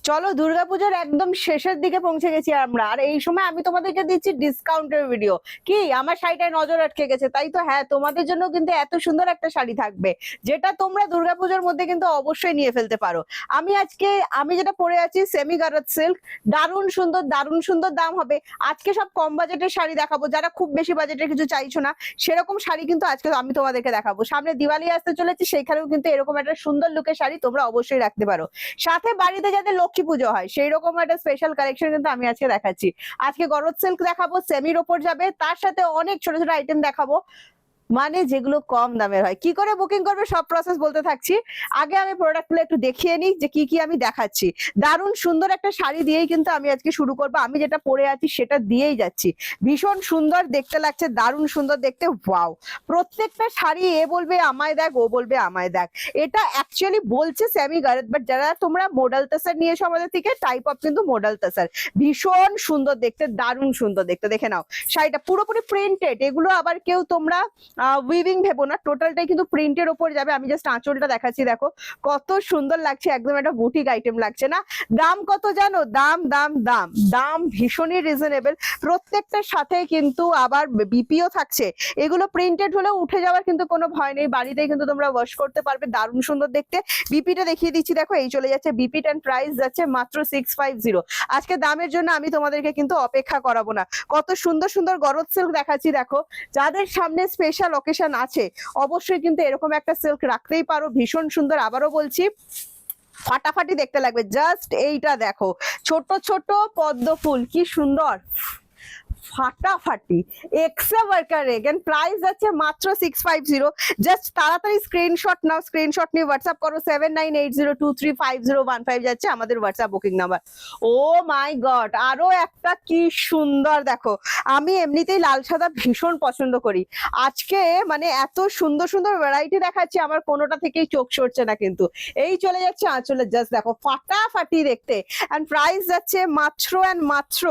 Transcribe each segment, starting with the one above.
চলো দুর্গাপূজার একদম শেষের দিকে পৌঁছে গেছি আমরা, আর এই সময় আমি তোমাদেরকে দিচ্ছি ডিসকাউন্টের ভিডিও। কি আমার শাড়িটায় নজর আটকে গেছে, তাই তো? হ্যাঁ, তোমাদের জন্য কিন্তু এত সুন্দর একটা শাড়ি থাকবে যেটা তোমরা দুর্গাপূজার মধ্যে কিন্তু অবশ্যই নিয়ে ফেলতে পারো। আমি যেটা পরে আছি সেমি গারাত সিল্ক, দারুণ সুন্দর দারুণ সুন্দর দাম হবে। আজকে সব কম বাজেটের শাড়ি দেখাবো, যারা খুব বেশি বাজেটের কিছু চাইছো না সেরকম শাড়ি কিন্তু আজকে আমি তোমাদেরকে দেখাবো। সামনে দিওয়ালি আসতে চলেছে, সেইখানেও কিন্তু এরকম একটা সুন্দর লুকের শাড়ি তোমরা অবশ্যই রাখতে পারো। সাথে বাড়িতে যাদের লক্ষ্মী পুজো হয় সেই রকম একটা স্পেশাল কালেকশন কিন্তু আমি আজকে দেখাচ্ছি। আজকে গরজ সিল্ক দেখাবো, সেমির ওপর যাবে, তার সাথে অনেক ছোট ছোট আইটেম দেখাবো, মানে যেগুলো কম দামের হয়। কি করে বুকিং করবে সব প্রসেস বলতে থাকছি। আগে আমি প্রোডাক্টগুলো একটু দেখিয়ে নিই যে কি কি আমি দেখাচ্ছি। দারুণ সুন্দর একটা শাড়ি দিয়েই কিন্তু আমি আজকে শুরু করবো। আমি যেটা পরে আছি সেটা দিয়েই যাচ্ছি। ভীষণ সুন্দর দেখতে লাগছে, দারুণ সুন্দর দেখতে, ওয়াও। প্রত্যেকটা শাড়ি এ বলবে আমায় দেখ, ও বলবে আমায় দেখ। এটা অ্যাকচুয়ালি বলছে সেমি গারাত, বাট যারা তোমরা মডেল তাসার নিয়েছো আমাদের থেকে, টাইপ অফ কিন্তু মডেল তাসার। ভীষণ সুন্দর দেখতে, দারুণ সুন্দর দেখতে। দেখে নাও শাড়িটা পুরোপুরি প্রিন্টেড। এগুলো আবার কেউ তোমরা উইভিং ভেবো না, টোটালটাই কিন্তু প্রিন্টের ওপর যাবে। আমি জাস্ট আঁচলটা দেখাচ্ছি, দেখো কত সুন্দর লাগছে, একদম একটা বুটিক আইটেম লাগছে না? দাম কত জানো? দাম দাম দাম দাম ভীষণই রিজনেবল। প্রত্যেকটার সাথে কিন্তু আবার বিপিও থাকছে। এগুলো প্রিন্টেড হলেও উঠে যাওয়ার কিন্তু কোনো ভয় নেই, বাড়িতে কিন্তু তোমরা ওয়াশ করতে পারবে। দারুণ সুন্দর দেখতে। বিপিটা দেখিয়ে দিচ্ছি, দেখো এই চলে যাচ্ছে বিপি, এন্ড প্রাইস যাচ্ছে মাত্র 650। আজকে দামের জন্য আমি তোমাদেরকে কিন্তু অপেক্ষা করাবো না। কত সুন্দর সুন্দর গরজ সিল্ক দেখাচ্ছি, দেখো। যাদের সামনে স্পেশাল অকেশন আছে অবশ্যই কিন্তু এরকম একটা সিল্ক রাখতেই পারো। ভীষণ সুন্দর, আবারও বলছি, ফাটাফাটি দেখতে লাগবে। জাস্ট এইটা দেখো, ছোট ছোট পদ্ম ফুল, কি সুন্দর, ফাটাফাটি এক্সট্রা ওয়ার্কার এগেন। প্রাইস আছে মাত্র 650। জাস্ট তাড়াতাড়ি স্ক্রিনশট নাও, স্ক্রিনশট নিয়ে হোয়াটসঅ্যাপ করো। 7980235015 যাচ্ছে আমাদের হোয়াটসঅ্যাপ বুকিং নাম্বার। ও মাই গড, আরো একটা কি সুন্দর দেখো। আমি এমনিতেই লাল সাদা ভীষণ পছন্দ করি। আজকে মানে এত সুন্দর সুন্দর ভ্যারাইটি দেখাচ্ছি, আমার কোনোটা থেকেই চোখ সরছে না কিন্তু। এই চলে যাচ্ছে আঁচলে, জাস্ট দেখো ফাটাফাটি দেখতে। এন্ড প্রাইস যাচ্ছে মাত্র অ্যান্ড মাত্র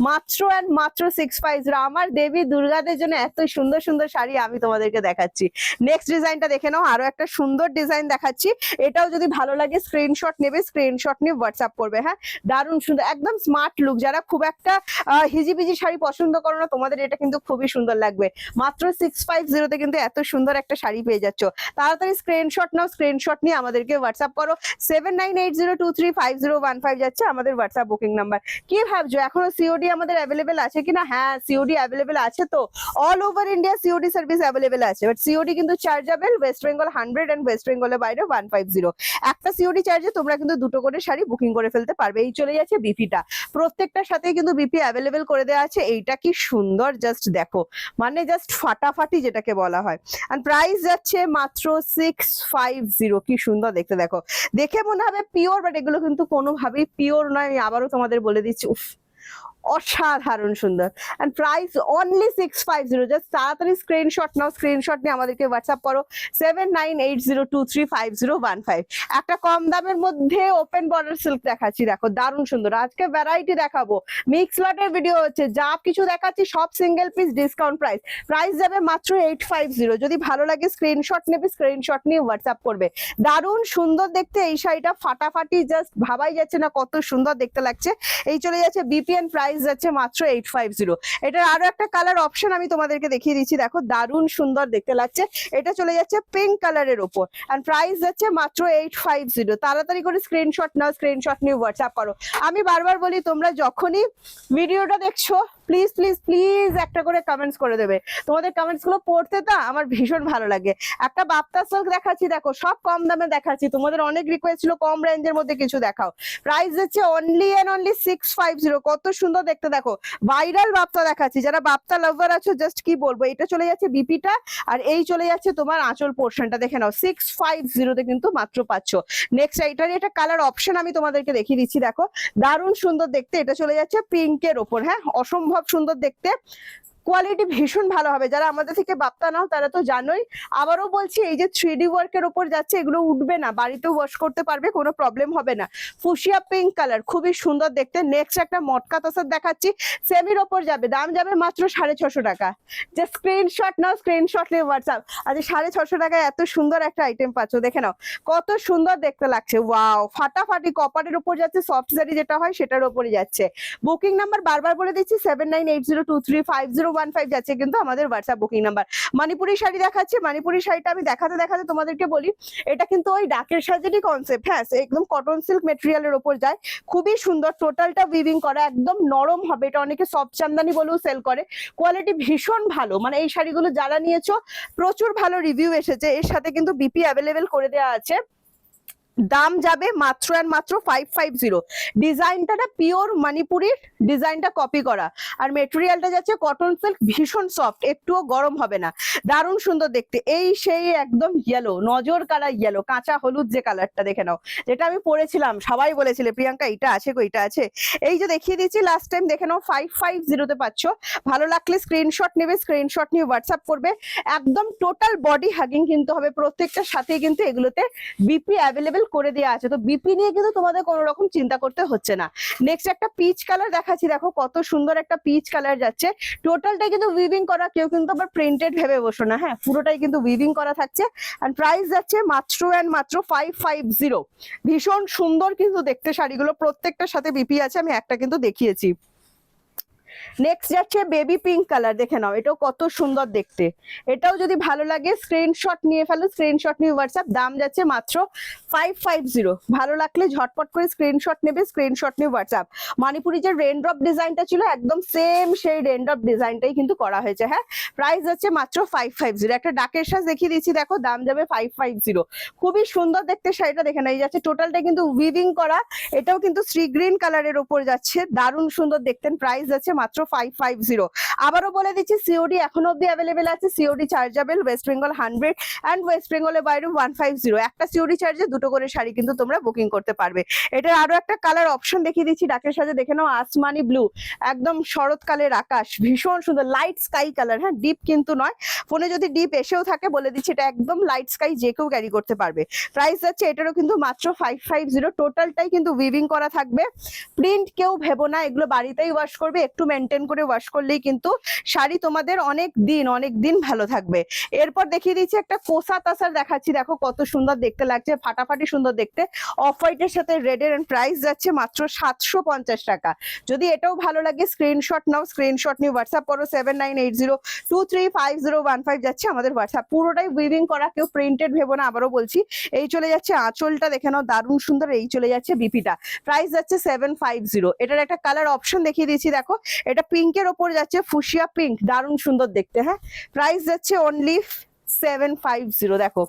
মাত্র অ্যান্ড মাত্র 650। আমার দেবী দুর্গাদের জন্য এত সুন্দর সুন্দর শাড়ি আমি তোমাদেরকে দেখাচ্ছি। নেক্সট ডিজাইনটা দেখে নাও, আরো একটা সুন্দর ডিজাইন দেখাচ্ছি। এটাও যদি ভালো লাগে স্ক্রিনশট নেবে, স্ক্রিনশট নিয়ে হোয়াটসঅ্যাপ করবে। হ্যাঁ, দারুণ সুন্দর, একদম স্মার্ট লুক। যারা খুব একটা হিজিবিজি শাড়ি পছন্দ করো না, তোমাদের এটা কিন্তু খুবই সুন্দর লাগবে। মাত্র 650 কিন্তু এত সুন্দর একটা শাড়ি পেয়ে যাচ্ছ। তাড়াতাড়ি স্ক্রিনশট নাও, স্ক্রিনশট নিয়ে আমাদেরকে হোয়াটসঅ্যাপ করো। 7980235015 যাচ্ছে আমাদের হোয়াটসঅ্যাপ বুকিং নাম্বার। কি ভাবছো এখনো সিওডি আমাদের অ্যাভেলেবেল আছে কিনা? হ্যাঁ, সিওডি অ্যাভেলেবেল আছে তো। All over India COD service available আছে, বাট সিওডি কিন্তু চার্জেবল। ওয়েস্ট বেঙ্গল 100 এন্ড ওয়েস্ট বেঙ্গলের বাইরে 150। একটা সিওডি চার্জে তোমরা কিন্তু দুটো করে শাড়ি বুকিং করে ফেলতে পারবে। এই চলে যাচ্ছে বিপিটা, প্রত্যেকটার সাথে কিন্তু বিপি অ্যাভেলেবেল করে দেওয়া আছে। এইটা কি সুন্দর, জাস্ট দেখো, মানে জাস্ট ফাটাফাটি যেটাকে বলা হয়। আর প্রাইস যাচ্ছে মাত্র 650। কি সুন্দর দেখতে, দেখো। দেখে মনে হবে পিওর, বাট এগুলো কিন্তু কোনোভাবেই পিওর নয়, আমি আবারও তোমাদের বলে দিচ্ছি। উফ, অসাধারণ সুন্দর। And price only 650। জাস্ট তাড়াতাড়ি স্ক্রিনশট নাও, স্ক্রিনশট নিয়ে আমাদেরকে হোয়াটসঅ্যাপ করো। 7980235015। একটা কম দামের মধ্যে ওপেন বর্ডার সিল্ক দেখাচ্ছি, দেখো দারুণ সুন্দর। আজকে ভ্যারাইটি দেখাবো, মিক্স লটের ভিডিও হচ্ছে, যা কিছু দেখাচ্ছি সব single piece discount price. Price যাবে মাত্র 850। যদি ভালো লাগে স্ক্রিনশট নেবে, স্ক্রিনশট নিয়ে হোয়াটসঅ্যাপ করবে। দারুণ সুন্দর দেখতে এই শাড়িটা, ফাটাফাটি, জাস্ট ভাবাই যাচ্ছে না কত সুন্দর দেখতে লাগছে। এই চলে যাচ্ছে বিপিএন, প্রাইস যাচ্ছে মাত্র 850। এটার আরো একটা কালার অপশন আমি তোমাদেরকে দেখিয়ে দিচ্ছি, দেখো দারুণ সুন্দর দেখতে লাগছে। এটা চলে যাচ্ছে পিঙ্ক কালারের ওপর, এন্ড প্রাইস যাচ্ছে মাত্র 850। তাড়াতাড়ি করে স্ক্রিনশট নাও, স্ক্রিনশট নিয়ে হোয়াটসঅ্যাপ করো। আমি বারবার বলি, তোমরা যখনই ভিডিওটা দেখছো প্লিজ প্লিজ প্লিজ একটা করে কমেন্টস করে দেবে। তোমাদের কমেন্টস গুলো পড়তে তো আমার ভীষণ ভালো লাগে। একটা বাপ্তা সিল্ক দেখাচ্ছি, দেখো সব কম দামে দেখাচ্ছি। তোমাদের অনেক রিকোয়েস্ট ছিল কম রেঞ্জের মধ্যে কিছু দেখাও। প্রাইস যাচ্ছে অনলি এন্ড অনলি 650। কত সুন্দর দেখতে, দেখো। ভাইরাল বাপ্তা দেখাচ্ছি, যারা বাপ্তা লাভার আছো জাস্ট কি বলবো। এটা চলে যাচ্ছে বিপিটা, আর এই চলে যাচ্ছে তোমার আঁচল পোর্শনটা, দেখে নাও 650 কিন্তু মাত্র পাচ্ছ। নেক্সট এইটারই একটা কালার অপশন আমি তোমাদেরকে দেখিয়ে দিচ্ছি, দেখো দারুণ সুন্দর দেখতে। এটা চলে যাচ্ছে পিঙ্কের ওপর, হ্যাঁ অসম্ভব সুন্দর দেখতে। কোয়ালিটি ভীষণ ভালো হবে। যারা আমাদের থেকে বাপ্তা নাও তারা তো জানোই। আবারও বলছি, এই যে 3D ওয়ার্কের ওপর যাচ্ছে, এগুলো উঠবে না, বাড়িতেও ওয়াশ করতে পারবে, কোনো প্রবলেম হবে না। ফুশিয়া পিঙ্ক কালার, খুবই সুন্দর দেখতে। নেক্সট একটা মটকা তসর দেখাচ্ছি, সেমির ওপর যাবে, দাম যাবে মাত্র 650 টাকা। যে স্ক্রিনশট নাও, স্ক্রিনশট নিয়ে হোয়াটসঅ্যাপ। আজ 650 টাকায় এত সুন্দর একটা আইটেম পাচ্ছ, দেখে নাও কত সুন্দর দেখতে লাগছে। ওয়াও, ফাটাফাটি কপারের উপর যাচ্ছে, সফট জারি যেটা হয় সেটার উপরে যাচ্ছে। বুকিং নাম্বার বারবার বলে দিচ্ছি, 7980235015 যাচ্ছে কিন্তু আমাদের WhatsApp booking number. Manipuri sari দেখাচ্ছে, মণিপুরি শাড়িটা আমি দেখাতে দেখাতে তোমাদেরকে বলি, এটা কিন্তু ওই ডাকের সাজেরই কনসেপ্ট। হ্যাঁ, একদম কটন সিল্ক মেটেরিয়ালের উপর যায়, খুবই সুন্দর, টোটালটা উইভিং করা, একদম নরম হবে। এটা অনেকে সফট চান্দানি বলেও সেল করে, কোয়ালিটি ভীষণ ভালো। মানে এই শাড়িগুলো যারা নিয়েছো প্রচুর ভালো রিভিউ এসেছে। এর সাথে কিন্তু বিপি অ্যাভেলেবেল করে দেওয়া আছে। দাম যাবে মাত্র আর মাত্র 550। ডিজাইনটা না পিওর মণিপুরির ডিজাইনটা কপি করা, আর মেটেরিয়ালটা যাচ্ছে কটন সিল্ক, ভীষণ সফট, একটুও গরম হবে না, দারুণ সুন্দর দেখতে। এই সেই একদম ইয়েলো, নজর কাড়া ইয়েলো, কাঁচা হলুদ যে কালারটা দেখে নাও, যেটা আমি পরেছিলাম, সবাই বলেছিলে প্রিয়াঙ্কা এটা আছে গো, এটা আছে। এই যে দেখিয়ে দিচ্ছি লাস্ট টাইম, দেখে নাও 550-তে পাচ্ছ। ভালো লাগলে স্ক্রিনশট নেবে, স্ক্রিনশট নিয়ে হোয়াটসঅ্যাপ করবে। একদম টোটাল বডি হাগিং কিন্তু হবে, প্রত্যেকটার সাথে কিন্তু এগুলোতে বিপি অ্যাভেলেবেল করে দেওয়া আছে, তো বিপি নিয়ে কিন্তু তোমাদের কোনো রকম চিন্তা করতে হচ্ছে না। নেক্সট একটা পিচ কালার দেখাচ্ছি, দেখো কত সুন্দর একটা পিচ কালার যাচ্ছে। টোটালটাই কিন্তু উইভিং করা, কেউ কিন্তু আবার প্রিন্টেড ভেবে বসো না, হ্যাঁ পুরোটাই কিন্তু উইভিং করা থাকছে। এন্ড প্রাইস যাচ্ছে মাত্র এন্ড মাত্র 550। ভীষণ সুন্দর কিন্তু দেখতে শাড়িগুলো, প্রত্যেকটার সাথে বিপি আছে, আমি একটা কিন্তু দেখিয়েছি। নেক্সট যাচ্ছে বেবি পিঙ্ক কালার, দেখে নাও এটাও কত সুন্দর দেখতে। এটাও যদি ভালো লাগে স্ক্রিনশট নিয়ে ফেলো, স্ক্রিনশট নিয়ে হোয়াটসঅ্যাপ, দাম যাচ্ছে মাত্র 550। ভালো লাগলে ঝটপট করে স্ক্রিনশট নেবে, স্ক্রিনশট নিয়ে হোয়াটসঅ্যাপ। মণিপুরি যে রেনড্রপ ডিজাইনটা ছিল, একদম সেম সেই রেনড্রপ ডিজাইনটাই কিন্তু করা হয়েছে। হ্যাঁ, প্রাইস যাচ্ছে মাত্র 550। একটা ডাকের সাজ দেখিয়ে দিচ্ছি, দেখো দাম যাবে 550। খুবই সুন্দর দেখতে শাড়িটা, দেখে নাও এই যাচ্ছে, টোটালটা কিন্তু উইভিং করা। এটাও কিন্তু শ্রী গ্রিন কালারের উপর যাচ্ছে, দারুণ সুন্দর দেখতেন। প্রাইস যাচ্ছে মাত্র 550। আবারও বলে দিচ্ছি, সিওডি এখনো অব্দি অ্যাভেলেবেল আছে, COD chargeable, West Bengal 100 and West বেঙ্গলের বাইরে 150। একটা সিওডি চার্জে দুটো করে শাড়ি কিন্তু তোমরা বুকিং করতে পারবে। এটার আরো একটা কালার অপশন দেখিয়ে দিচ্ছি ডাকের সাথে, দেখে নাও আসমানি ব্লু, একদম শরৎকালের আকাশ, ভীষণ সুন্দর লাইট স্কাই কালার। হ্যাঁ, ডিপ কিন্তু নয়, ফোনে যদি ডিপ এসেও থাকে বলে দিচ্ছি এটা একদম লাইট স্কাই, যে কেউ ক্যারি করতে পারবে। প্রাইস যাচ্ছে এটারও কিন্তু মাত্র 550। টোটালটাই কিন্তু উইভিং করা থাকবে, প্রিন্ট কেউ ভেবো না, এগুলো বাড়িতেই ওয়াশ করবে, একটু মেনটেন করে ওয়াশ করলেই কিন্তু শাড়ি তোমাদের অনেক দিন ভালো থাকবে। এরপর দেখিয়ে দিচ্ছি একটা কোসা তাসার দেখাচ্ছি, দেখো কত সুন্দর দেখতে লাগছে, ফাটাফাটি সুন্দর দেখতে, অফ হোয়াইটের সাথে রেডের। প্রাইস যাচ্ছে মাত্র 750 টাকা। যদি এটাও ভালো লাগে স্ক্রিনশট নাও, স্ক্রিনশট নিয়ে হোয়াটসঅ্যাপ করো, 7980235015 যাচ্ছে আমাদের হোয়াটসঅ্যাপ। পুরোটাই উইভিং করা, কেউ প্রিন্টেড ভেবো না, আবারও বলছি। এই চলে যাচ্ছে আঁচলটা, দেখে নাও দারুণ সুন্দর। এই চলে যাচ্ছে বিপিটা, প্রাইস যাচ্ছে 750। এটার একটা কালার অপশন দেখিয়ে দিচ্ছি, দেখো এটা পিঙ্কের ওপর যাচ্ছে, ফুশিয়া পিঙ্ক, দারুণ সুন্দর দেখতে। হ্যাঁ, প্রাইস যাচ্ছে অনলি 750। দেখো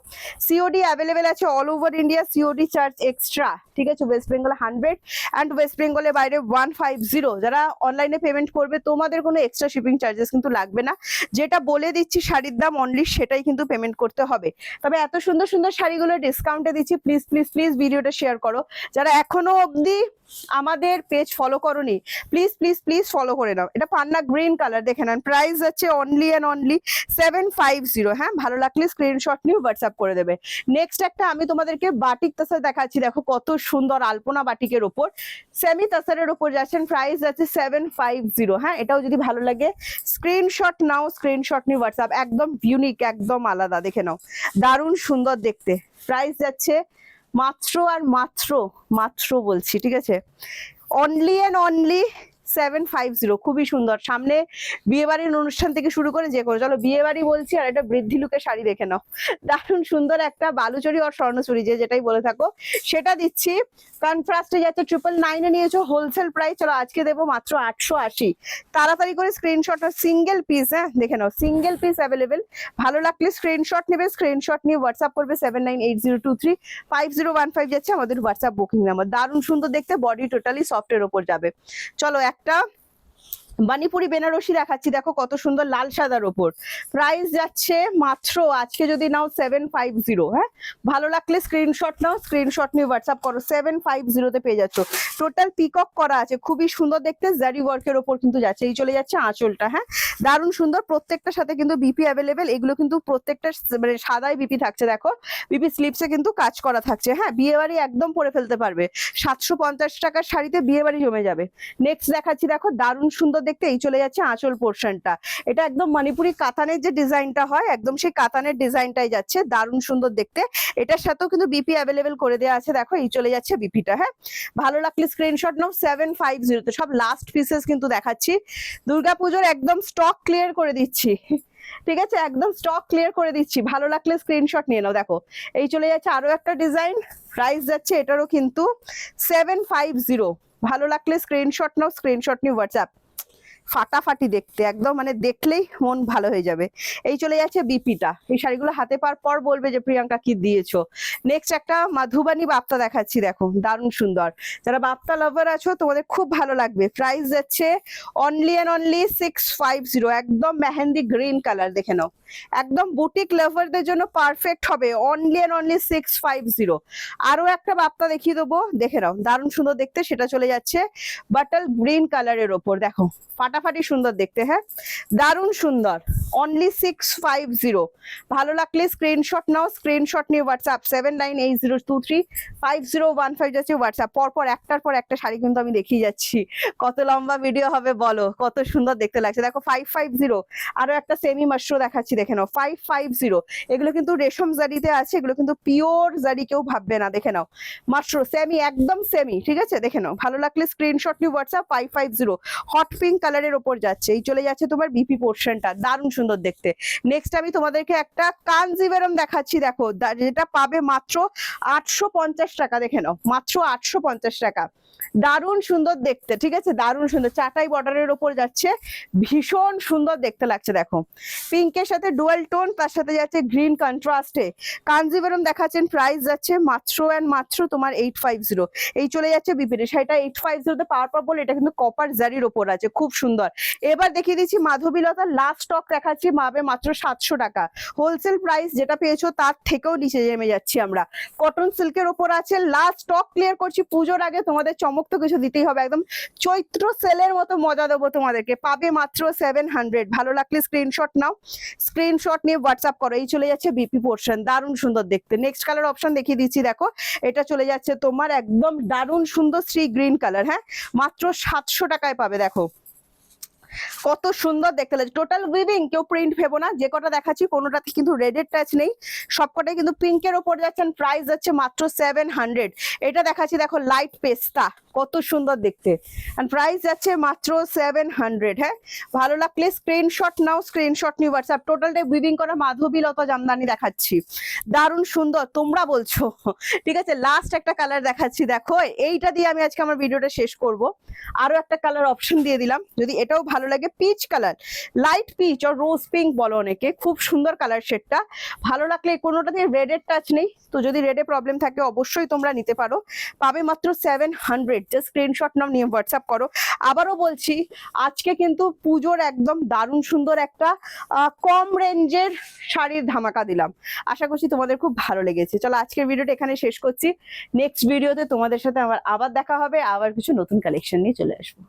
সিওডি অ্যাভেলেবেল আছে all over India, COD charge extra, ঠিক আছে। ওয়েস্ট বেঙ্গলে 100 অ্যান্ড ওয়েস্ট বেঙ্গলের বাইরে 150। যারা অনলাইনে পেমেন্ট করবে তোমাদের কোনো এক্সট্রা শিপিং চার্জেস কিন্তু লাগবে না, যেটা বলে দিচ্ছি শাড়ির দাম অনলি সেটাই কিন্তু পেমেন্ট করতে হবে। তবে এত সুন্দর সুন্দর শাড়িগুলো ডিসকাউন্টে দিচ্ছি, প্লিজ প্লিজ প্লিজ ভিডিওটা শেয়ার করো। যারা এখনো অবধি আমাদের পেজ ফলো করোনি, প্লিজ প্লিজ প্লিজ ফলো করে নাও। এটা পান্না গ্রিন কালার, দেখে নেন। প্রাইস আছে অনলি এন্ড অনলি 750। হ্যাঁ, ভালো লাগলে স্ক্রিনশট নিয়ে হোয়াটসঅ্যাপ করে দেবে। নেক্সট একটা আমি তোমাদেরকে বাটিক তাসার দেখাচ্ছি, দেখো কত সুন্দর আলপনা বাটিকের ওপর, সেমি তাসারের ওপর যাচ্ছেন। প্রাইস আছে 750। হ্যাঁ, এটাও যদি ভালো লাগে স্ক্রিনশট নাও, স্ক্রিনশট নিয়ে হোয়াটসঅ্যাপ। একদম ইউনিক, একদম আলাদা, দেখে নাও দারুণ সুন্দর দেখতে। প্রাইস যাচ্ছে মাত্র আর মাত্র, মাত্র বলছি, ঠিক আছে, অনলি এন্ড অনলি 750। খুবই সুন্দর, সামনে বিয়ে বাড়ির অনুষ্ঠান থেকে শুরু করে যে কোনো, চলো বিয়ে বাড়ি বলছি, আর একটা বৃদ্ধি লুকের শাড়ি দেখে নাও, দারুণ সুন্দর একটা বালুচরি আর স্বর্ণচুরি, যে যেটাই বলে থাকো সেটা দিচ্ছি। কনট্রাস্টে যাচ্ছে 999 নিয়েছো হোলসেল প্রাইস, চলো আজকে দেবো মাত্র 880। তাড়াতাড়ি করে স্ক্রিনশট, সিঙ্গেল পিস, হ্যাঁ দেখে নাও সিঙ্গেল পিস অ্যাভেলেবেল। ভালো লাগলে স্ক্রিনশট নেবে, স্ক্রিনশট নিয়ে হোয়াটসঅ্যাপ করবে, 7980235015 যাচ্ছে আমাদের হোয়াটসঅ্যাপ বুকিং নাম্বার। দারুণ সুন্দর দেখতে, বডি টোটালি সফটের ওপর যাবে। চলো একটা বানিপুরি বেনারসি দেখাচ্ছি, দেখো কত সুন্দর লাল সাদার ওপর। প্রাইস যাচ্ছে মাত্র আজকে যদি নাও 750। হ্যাঁ, ভালো লাগলে স্ক্রিনশট নাও, স্ক্রিনশট নিয়ে হোয়াটসঅ্যাপ করো। 750 পেয়ে যাচ্ছ। টোটাল পিকক করা আছে, খুবই সুন্দর দেখতে, জারি ওয়ার্কের ওপর কিন্তু যাচ্ছে। এই চলে যাচ্ছে আঁচলটা। হ্যাঁ, দারুণ সুন্দর, প্রত্যেকটার সাথে কিন্তু বিপি অ্যাভেলেবেল। এগুলো কিন্তু প্রত্যেকটা মানে সাদাই বিপি থাকছে, দেখো বিপি স্লিপসে কিন্তু কাজ করা থাকছে। হ্যাঁ, বিয়ে বাড়ি একদম পরে ফেলতে পারবে। 750 টাকার শাড়িতে বিয়ে বাড়ি জমে যাবে। নেক্সট দেখাচ্ছি, দেখো দারুণ সুন্দর দেখতে। এই চলে যাচ্ছে আঁচল পোর্শনটা। এটা একদম মণিপুরি কাতানের যে ডিজাইনটা হয়, একদম সেই কাতানের ডিজাইনটাই যাচ্ছে, দারুণ সুন্দর দেখতে। এটার সাথেও কিন্তু বিপি অ্যাভেলেবেল করে দেওয়া আছে। দেখো এই চলে যাচ্ছে বিপিটা। হ্যাঁ, ভালো লাগলে স্ক্রিনশট নাও। 750 তে সব লাস্ট পিসেস কিন্তু দেখাচ্ছি। দুর্গাপুজোর একদম স্টক ক্লিয়ার করে দিচ্ছি, ঠিক আছে, একদম স্টক ক্লিয়ার করে দিচ্ছি। ভালো লাগলে স্ক্রিনশট নিয়ে নাও। দেখো এই চলে যাচ্ছে আরো একটা ডিজাইন। প্রাইস যাচ্ছে এটারও কিন্তু 750। ভালো লাগলে স্ক্রিনশট নাও, স্ক্রিনশট নিয়ে হোয়াটসঅ্যাপ। ফাটাফাটি দেখতে, একদম মানে দেখলেই মন ভালো হয়ে যাবে। এই চলে যাচ্ছে বিপিটা। এই শাড়িগুলো হাতে পাওয়ার পর বলবে যে প্রিয়াঙ্কা কি দিয়েছো। নেক্সট একটা মাধুবানি বাপ্তা দেখাচ্ছি, দেখো দারুণ সুন্দর। যারা বাপ্তা লাভার আছো তোমাদের খুব ভালো লাগবে। প্রাইস যাচ্ছে অনলি অ্যান্ড অনলি 650। একদম মেহেন্দি গ্রিন কালার, দেখে নাও, একদম বুটিক লাভারদের জন্য পারফেক্ট হবে। Only and only 650। আরো একটা বাপ্তা দেখিয়ে দেবো, দেখে নাও, দারুণ সুন্দর দেখতে। সেটা চলে যাচ্ছে বাটল গ্রিন কালারের ওপর, দেখো ফাটাফাটি সুন্দর দেখতে। হ্যাঁ, দারুণ সুন্দর, অনলি 650। ভালো লাগলে স্ক্রিনশট নাও, স্ক্রিনশট নিয়ে হোয়াটসঅ্যাপ। 7980235015 যাচ্ছে হোয়াটসঅ্যাপ। পরপর একটার পর একটা শাড়ি কিন্তু আমি দেখিয়ে যাচ্ছি। কত লম্বা ভিডিও হবে বলো, কত সুন্দর দেখতে লাগছে। দেখো 550। আরো একটা সেমি মাশরু দেখাচ্ছি, দেখে নাও 550। এগুলো কিন্তু রেশম জারিতে আছে, এগুলো কিন্তু পিওর জারি, কেউ ভাববে না। দেখে নাও মাশরু সেমি, একদম সেমি, ঠিক আছে, দেখে নাও। ভালো লাগলে স্ক্রিনশট নিয়ে হোয়াটসঅ্যাপ। 550 হট পিঙ্ক কালারের ওপর যাচ্ছে। এই চলে যাচ্ছে তোমার বিপি পোর্শনটা, দারুণ সুন্দর দেখতে। নেক্সট আমি তোমাদেরকে একটা কাঞ্জিভারম দেখাচ্ছি, দেখো যেটা পাবে মাত্র 850 টাকা। দেখে নাও, মাত্র 850 টাকা। দারুণ সুন্দর দেখতে, ঠিক আছে, দারুণ সুন্দর। চাটাই বর্ডারের ওপর যাচ্ছে, ভীষণ সুন্দর দেখতে লাগছে। দেখো পিঙ্কের সাথে ডুয়াল টোন, তার সাথে যাচ্ছে গ্রিন কন্ট্রাস্টে। কাঞ্জিভারম দেখাচ্ছেন, প্রাইস যাচ্ছে মাত্র অ্যান্ড মাত্র তোমার 850। এই চলে যাচ্ছে বিপিটি। সেটা 850 তে পাওয়ার পর বলে এটা কিন্তু কপার জারির ওপর আছে, খুব সুন্দর। এবার দেখিয়ে দিচ্ছি মাধবীলতার লাস্ট স্টক দেখাচ্ছি, পাবে মাত্র 700 টাকা। হোলসেল প্রাইস যেটা পেয়েছো তার থেকেও নিচে নেমে যাচ্ছি আমরা। কটন সিল্কের ওপর আছে, লাস্ট স্টক ক্লিয়ার করছি। পুজোর আগে তোমাদের চমক তো কিছু দিতেই হবে, একদম চৈত্র সেলের মতো মজা দেবো তোমাদেরকে। পাবে মাত্র 700। ভালো লাগলে স্ক্রিনশট নাও, স্ক্রিনশট নিয়ে হোয়াটসঅ্যাপ করো। এই চলে যাচ্ছে বিপি পোর্শন, দারুণ সুন্দর দেখতে। নেক্সট কালার অপশন দেখিয়ে দিচ্ছি, দেখো এটা চলে যাচ্ছে তোমার একদম দারুণ সুন্দর শ্রী গ্রিন কালার। হ্যাঁ, মাত্র 700 টাকায় পাবে। দেখো কত সুন্দর দেখতে লাগছে। টোটাল উইভিং, কেউ প্রিন্ট ভেবো না। যে কটা দেখাচ্ছি কোনোটাতে কিন্তু রেডের টাচ নেই, সবকটাই কিন্তু পিঙ্কের ওপর যাচ্ছেন। প্রাইস যাচ্ছে মাত্র 700। এটা দেখাচ্ছি, দেখো লাইট পেস্তা, কত সুন্দর দেখতে, এন্ড প্রাইস যাচ্ছে মাত্র 700। হ্যাঁ, ভালো লাগলে স্ক্রিনশট নাও, স্ক্রিনশট নিয়ে হোয়াটসঅ্যাপ। টোটালটা উইভিং করা মাধবীলতা জামদানি দেখাচ্ছি, দারুণ সুন্দর, তোমরা বলছো, ঠিক আছে। লাস্ট একটা কালার দেখাচ্ছি, দেখো এইটা দিয়ে আমি আজকে আমার ভিডিওটা শেষ করব। আরো একটা কালার অপশন দিয়ে দিলাম, যদি এটাও ভালো লাগে। পিচ কালার, লাইট পিচ আর রোজ পিঙ্ক বলো অনেকে, খুব সুন্দর কালার শেডটা। ভালো লাগলে কোনোটাতে রেডের টাচ নেই, তো যদি রেডে প্রবলেম থাকে অবশ্যই তোমরা নিতে পারো। পাবে মাত্র 700। জাস্ট স্ক্রিনশট নাও, নিয়ে হোয়াটসঅ্যাপ করো। আবারও বলছি, আজকে কিন্তু পুজোর একদম দারুণ সুন্দর একটা কম রেঞ্জের শাড়ির ধামাকা দিলাম। আশা করছি তোমাদের খুব ভালো লেগেছে। চলো আজকের ভিডিওটা এখানে শেষ করছি। নেক্সট ভিডিওতে তোমাদের সাথে আবার দেখা হবে, আবার কিছু নতুন কালেকশন নিয়ে চলে আসবো।